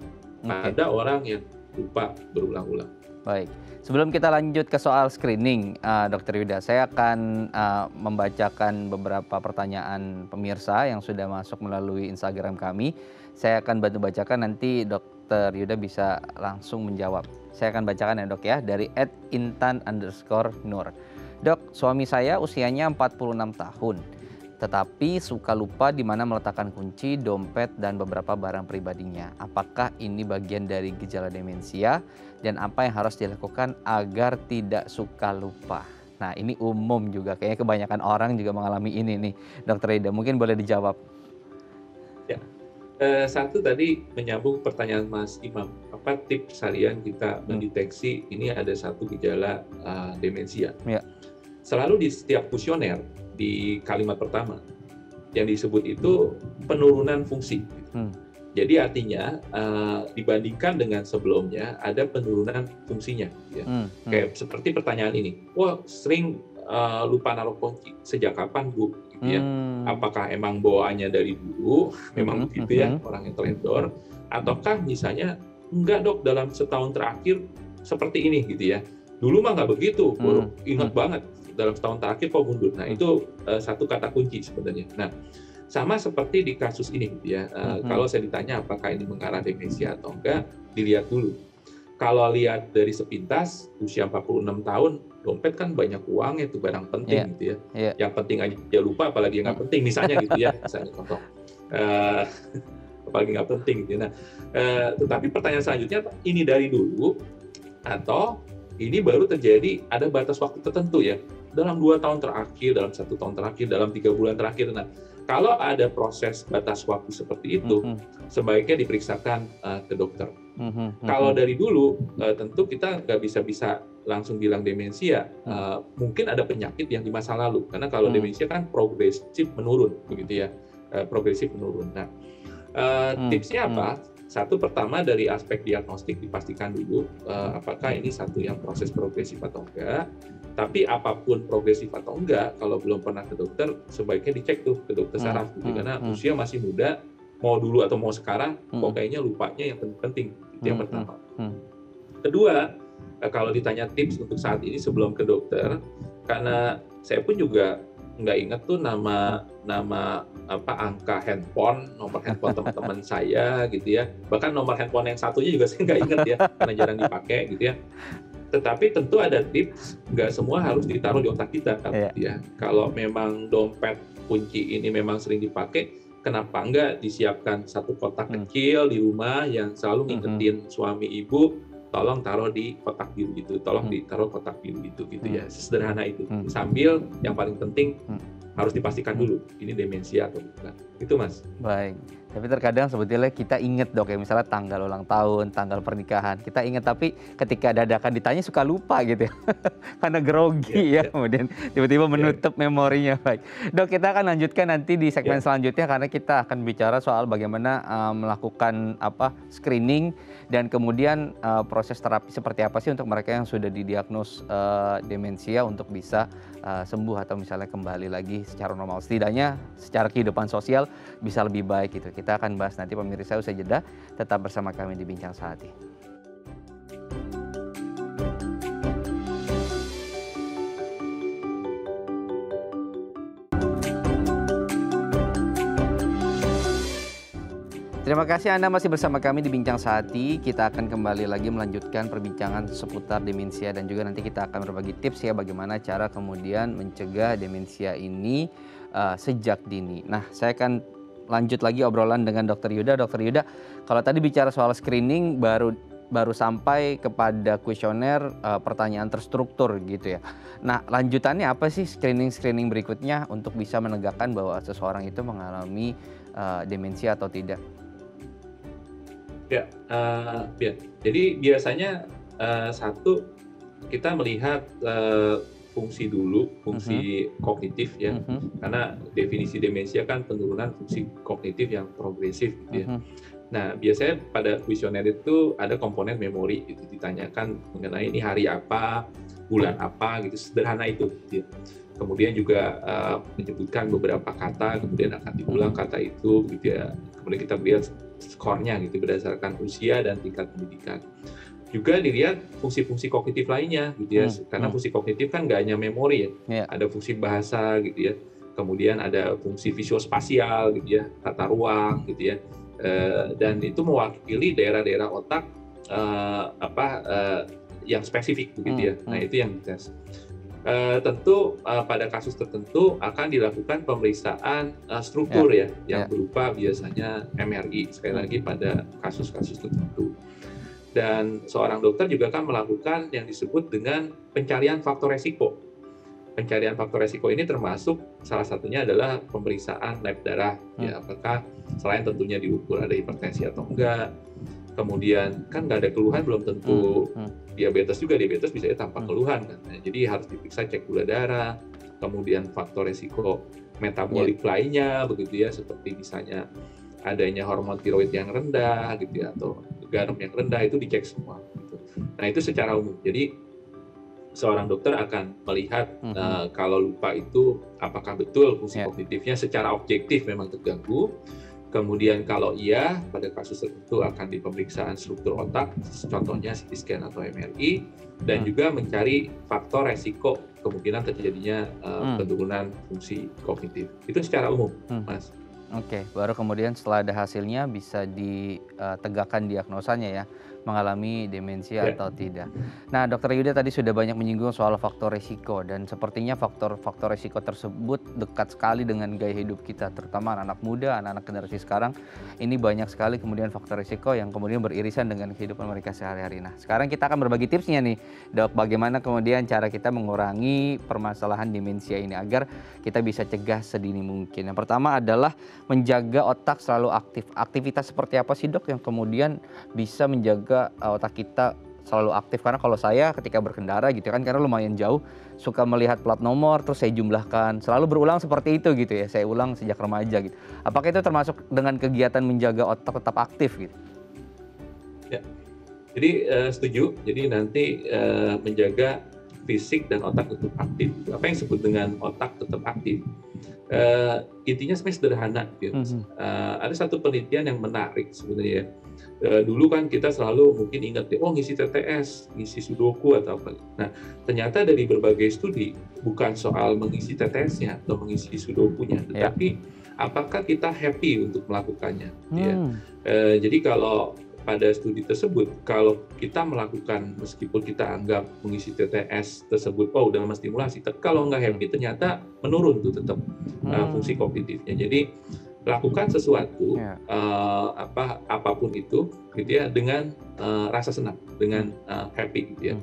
Ada orang yang lupa berulang-ulang. Baik, sebelum kita lanjut ke soal screening, Dr. Yuda, saya akan membacakan beberapa pertanyaan pemirsa yang sudah masuk melalui Instagram kami. Saya akan bantu bacakan, nanti Dr. Yuda bisa langsung menjawab. Saya akan bacakan ya dok ya, dari @intan_nur. Dok, suami saya usianya 46 tahun, tetapi suka lupa di mana meletakkan kunci, dompet, dan beberapa barang pribadinya. Apakah ini bagian dari gejala demensia? Dan apa yang harus dilakukan agar tidak suka lupa? Nah, ini umum juga, kayaknya kebanyakan orang juga mengalami ini nih, Dr. Ida. Mungkin boleh dijawab. Ya, satu tadi menyambung pertanyaan Mas Imam. Apa tips harian kita mendeteksi ini ada satu gejala demensia? Ya. Selalu di setiap kuesioner, di kalimat pertama yang disebut itu penurunan fungsi. Jadi artinya dibandingkan dengan sebelumnya ada penurunan fungsinya. Ya. Kayak seperti pertanyaan ini, wah sering lupa naruh kunci, sejak kapan Bu? Gitu ya. Apakah emang bawaannya dari dulu, memang begitu ya, orang yang teledor, ataukah misalnya enggak dok, dalam setahun terakhir seperti ini gitu ya. Dulu mah nggak begitu, baru ingat banget. Dalam setahun terakhir kok mundur. Nah, itu satu kata kunci sebenarnya. Nah, sama seperti di kasus ini gitu ya. Kalau saya ditanya apakah ini mengarah demensia atau enggak, dilihat dulu. Kalau lihat dari sepintas, usia 46 tahun, dompet kan banyak uang, itu barang penting gitu ya. Yang penting aja lupa, apalagi yang nggak penting misalnya gitu ya. Misalnya contoh. Apalagi nggak penting gitu. Nah, tetapi pertanyaan selanjutnya, ini dari dulu atau ini baru terjadi ada batas waktu tertentu ya, dalam 2 tahun terakhir, dalam 1 tahun terakhir, dalam 3 bulan terakhir. Nah, kalau ada proses batas waktu seperti itu, sebaiknya diperiksakan ke dokter. Kalau dari dulu, tentu kita nggak bisa langsung bilang demensia. Mungkin ada penyakit yang di masa lalu, karena kalau demensia kan progresif menurun, begitu ya, progresif menurun. Nah, tipsnya apa? Satu, pertama dari aspek diagnostik dipastikan dulu apakah ini satu yang proses progresif atau enggak. Tapi apapun progresif atau enggak, kalau belum pernah ke dokter, sebaiknya dicek tuh ke dokter saraf gitu. Karena usia masih muda, mau dulu atau mau sekarang, kok kayaknya lupanya yang penting. Itu yang pertama. Kedua, kalau ditanya tips untuk saat ini sebelum ke dokter, karena saya pun juga nggak ingat tuh nama angka handphone, nomor handphone teman-teman saya gitu ya. Bahkan nomor handphone yang satunya juga saya nggak ingat ya, karena jarang dipakai gitu ya. Tetapi tentu ada tips, nggak semua harus ditaruh di otak kita gitu ya. Kalau memang dompet kunci ini memang sering dipakai, kenapa nggak disiapkan satu kotak kecil di rumah yang selalu ngingetin suami ibu, tolong taruh di kotak biru itu, tolong ditaruh kotak biru itu gitu ya. Sederhana itu. Sambil yang paling penting harus dipastikan dulu ini demensia atau bukan. Itu Mas. Baik. Tapi terkadang sebetulnya kita ingat dok ya, misalnya tanggal ulang tahun, tanggal pernikahan, kita ingat tapi ketika dadakan ditanya suka lupa gitu ya. Karena grogi ya, kemudian tiba-tiba menutup memorinya. Baik. Dok, kita akan lanjutkan nanti di segmen selanjutnya karena kita akan bicara soal bagaimana melakukan screening dan kemudian proses terapi seperti apa sih untuk mereka yang sudah didiagnos demensia untuk bisa sembuh atau misalnya kembali lagi secara normal. Setidaknya secara kehidupan sosial bisa lebih baik gitu. Kita akan bahas nanti pemirsa usai jeda. Tetap bersama kami di Bincang Sehati. Terima kasih Anda masih bersama kami di Bincang Sehati. Kita akan kembali lagi melanjutkan perbincangan seputar demensia dan juga nanti kita akan berbagi tips ya bagaimana cara kemudian mencegah demensia ini sejak dini. Nah, saya akan lanjut lagi obrolan dengan Dr. Yuda. Dr. Yuda, kalau tadi bicara soal screening baru sampai kepada kuesioner pertanyaan terstruktur gitu ya. Nah, lanjutannya apa sih screening berikutnya untuk bisa menegakkan bahwa seseorang itu mengalami demensia atau tidak? Ya, ya. Jadi biasanya satu kita melihat fungsi dulu, fungsi kognitif ya, karena definisi demensia kan penurunan fungsi kognitif yang progresif gitu ya. Nah, biasanya pada kuesioner itu ada komponen memori gitu, ditanyakan mengenai ini hari apa, bulan apa gitu, sederhana itu gitu ya. Kemudian juga menyebutkan beberapa kata, kemudian akan diulang kata itu gitu ya. Kemudian kita lihat skornya gitu berdasarkan usia dan tingkat pendidikan. Juga dilihat fungsi-fungsi kognitif lainnya gitu ya, karena fungsi kognitif kan nggak hanya memori ya, ada fungsi bahasa gitu ya, kemudian ada fungsi visuospasial gitu ya, tata ruang gitu ya, dan itu mewakili daerah-daerah otak yang spesifik begitu ya. Nah itu yang dites. Tentu pada kasus tertentu akan dilakukan pemeriksaan struktur yang berupa biasanya MRI sekali lagi pada kasus-kasus tertentu. Dan seorang dokter juga akan melakukan yang disebut dengan pencarian faktor resiko. Pencarian faktor resiko ini termasuk salah satunya adalah pemeriksaan lab darah, ya apakah selain tentunya diukur ada hipertensi atau enggak. Kemudian kan nggak ada keluhan belum tentu diabetes juga, diabetes bisa tanpa keluhan kan. Nah, jadi harus diperiksa cek gula darah, kemudian faktor resiko metabolik lainnya begitu ya, seperti misalnya adanya hormon tiroid yang rendah gitu ya, atau garam yang rendah, itu dicek semua gitu. Nah itu secara umum. Jadi seorang dokter akan melihat kalau lupa itu apakah betul fungsi kognitifnya secara objektif memang terganggu. Kemudian kalau iya, pada kasus tertentu akan di pemeriksaan struktur otak, contohnya CT scan atau MRI, dan juga mencari faktor resiko kemungkinan terjadinya penurunan fungsi kognitif. Itu secara umum, Mas. Oke, baru kemudian setelah ada hasilnya bisa ditegakkan diagnosanya ya, mengalami demensia atau tidak. Nah, Dokter Yuda tadi sudah banyak menyinggung soal faktor resiko dan sepertinya faktor resiko tersebut dekat sekali dengan gaya hidup kita, terutama anak-anak muda, anak-anak generasi sekarang. Ini banyak sekali kemudian faktor resiko yang kemudian beririsan dengan kehidupan mereka sehari-hari. Nah, sekarang kita akan berbagi tipsnya nih, Dok, bagaimana kemudian cara kita mengurangi permasalahan demensia ini agar kita bisa cegah sedini mungkin. Yang pertama adalah menjaga otak selalu aktif. Aktivitas seperti apa sih, Dok, yang kemudian bisa menjaga otak kita selalu aktif? Karena kalau saya ketika berkendara gitu kan, karena lumayan jauh, suka melihat plat nomor terus saya jumlahkan, selalu berulang seperti itu gitu ya, saya ulang sejak remaja gitu. Apakah itu termasuk dengan kegiatan menjaga otak tetap aktif gitu? Ya, jadi setuju. Jadi nanti menjaga fisik dan otak tetap aktif. Apa yang disebut dengan otak tetap aktif? Intinya sebenarnya sederhana gitu. Ada satu penelitian yang menarik sebenarnya. Dulu kan kita selalu mungkin ingat ya, ngisi TTS, ngisi sudoku atau apa. Nah, ternyata dari berbagai studi bukan soal mengisi TTS-nya atau mengisi sudokunya, tetapi apakah kita happy untuk melakukannya. Ya. Jadi kalau pada studi tersebut, kalau kita melakukan meskipun kita anggap mengisi TTS tersebut udah menstimulasi, tapi kalau nggak happy ternyata menurun tuh tetap fungsi kognitifnya. Jadi lakukan sesuatu apapun itu gitu ya dengan rasa senang, dengan happy gitu ya.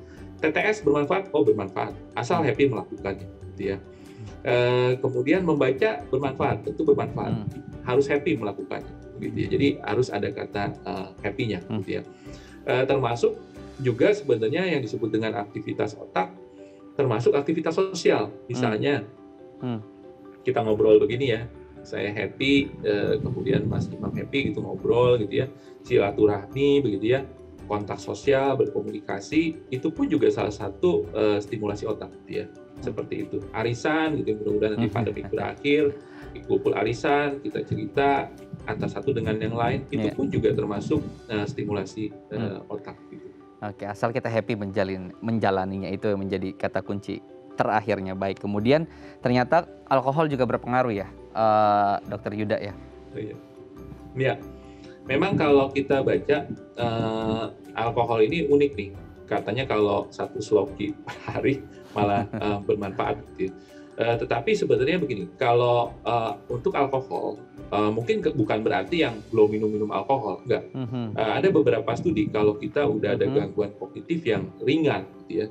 TTS bermanfaat, bermanfaat, asal happy melakukannya gitu ya. Kemudian membaca bermanfaat, tentu bermanfaat, harus happy melakukannya gitu ya. Jadi harus ada kata happy-nya gitu ya. Termasuk juga sebenarnya yang disebut dengan aktivitas otak, termasuk aktivitas sosial. Misalnya kita ngobrol begini ya, saya happy, kemudian Mas Imam happy gitu, ngobrol gitu ya, silaturahmi begitu ya, kontak sosial, berkomunikasi, itu pun juga salah satu stimulasi otak gitu ya, seperti itu. Arisan gitu, mudah-mudahan nanti pandemi berakhir, kumpul arisan, kita cerita antara satu dengan yang lain, itu pun juga termasuk stimulasi otak gitu. Oke, asal kita happy menjalaninya, itu menjadi kata kunci terakhirnya. Baik, kemudian ternyata alkohol juga berpengaruh ya, Dokter Yuda ya? Iya. Memang kalau kita baca alkohol ini unik nih. Katanya kalau 1 sloki per hari malah bermanfaat gitu ya. Tetapi sebenarnya begini, kalau untuk alkohol mungkin bukan berarti yang belum minum alkohol, enggak. Ada beberapa studi kalau kita udah ada gangguan kognitif yang ringan gitu ya.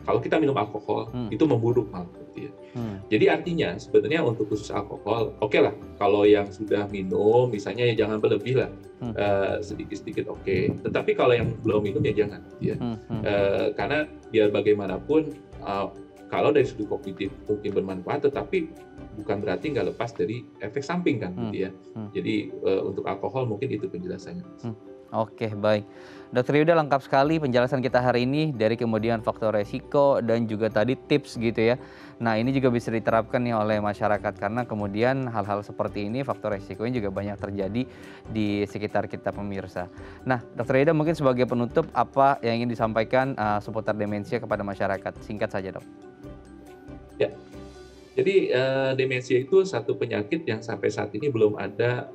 Kalau kita minum alkohol itu memburuk malah gitu ya. Jadi artinya sebenarnya untuk khusus alkohol, oke lah kalau yang sudah minum misalnya ya jangan berlebih lah, sedikit-sedikit oke. Tetapi kalau yang belum minum ya jangan gitu ya. Karena biar bagaimanapun kalau dari sudut kognitif mungkin bermanfaat, tetapi bukan berarti nggak lepas dari efek samping kan gitu ya. Jadi untuk alkohol mungkin itu penjelasannya. Oke, baik. Dokter Yuda, lengkap sekali penjelasan kita hari ini dari kemudian faktor resiko dan juga tadi tips gitu ya. Nah, ini juga bisa diterapkan nih oleh masyarakat karena kemudian hal-hal seperti ini faktor resikonya juga banyak terjadi di sekitar kita pemirsa. Nah, Dokter Yuda mungkin sebagai penutup apa yang ingin disampaikan seputar demensia kepada masyarakat? Singkat saja, Dok. Ya. Jadi demensia itu satu penyakit yang sampai saat ini belum ada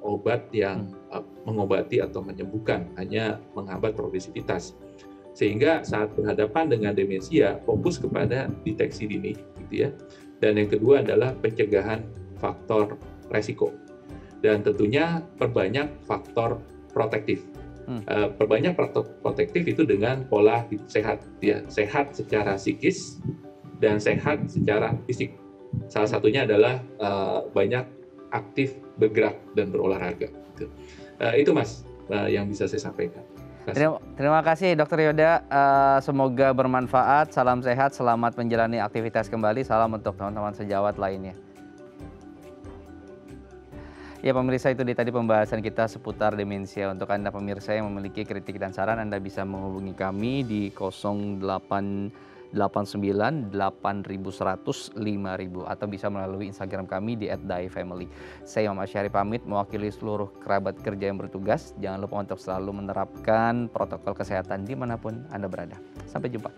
obat yang mengobati atau menyembuhkan, hanya menghambat progresivitas. Sehingga saat berhadapan dengan demensia, fokus kepada deteksi dini, gitu ya. Dan yang kedua adalah pencegahan faktor resiko. Dan tentunya perbanyak faktor protektif. Perbanyak faktor protektif itu dengan pola hidup sehat, ya. Sehat secara psikis dan sehat secara fisik. Salah satunya adalah banyak aktif bergerak dan berolahraga. Itu Mas yang bisa saya sampaikan. Terima kasih Dokter Yuda, semoga bermanfaat, salam sehat, selamat menjalani aktivitas kembali, salam untuk teman-teman sejawat lainnya. Ya pemirsa, itu tadi pembahasan kita seputar demensia. Untuk Anda pemirsa yang memiliki kritik dan saran, Anda bisa menghubungi kami di 0889-8100-5000 atau bisa melalui Instagram kami di @daifamily. Saya Muhammad Syarif pamit mewakili seluruh kerabat kerja yang bertugas. Jangan lupa untuk selalu menerapkan protokol kesehatan dimanapun Anda berada. Sampai jumpa.